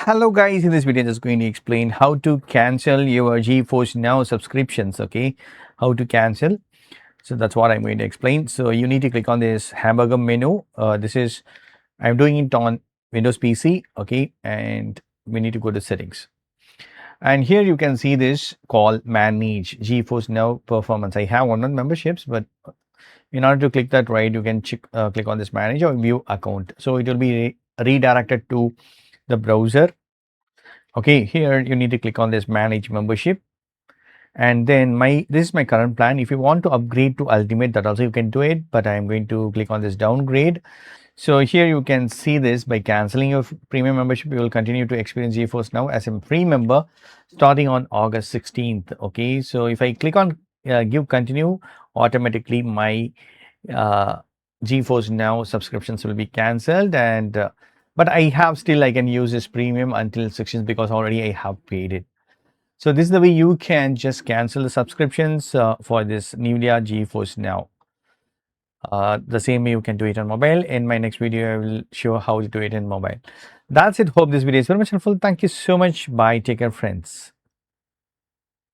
Hello guys, in this video I'm just going to explain how to cancel your GeForce Now subscriptions. Okay, how to cancel. So that's what I'm going to explain. So you need to click on this hamburger menu. I'm doing it on Windows PC. Okay, and we need to go to settings. And here you can see this called manage GeForce Now performance. I have one on memberships, but in order to click that, right, you can click on this manage or view account. So it will be redirected to the browser. Okay, here you need to click on this manage membership, and then this is my current plan. If you want to upgrade to ultimate, that also you can do it, but I'm going to click on this downgrade. So here you can see this: by canceling your premium membership, you will continue to experience GeForce Now as a free member starting on August 16th. Okay, so if I click on give continue, automatically my uh, GeForce Now subscriptions will be cancelled, and but I can use this premium until 16th because already I have paid it. So this is the way you can just cancel the subscriptions for this NVIDIA GeForce Now. The same way you can do it on mobile. In my next video, I will show how to do it in mobile. That's it. Hope this video is very much helpful. Thank you so much. Bye. Take care, friends.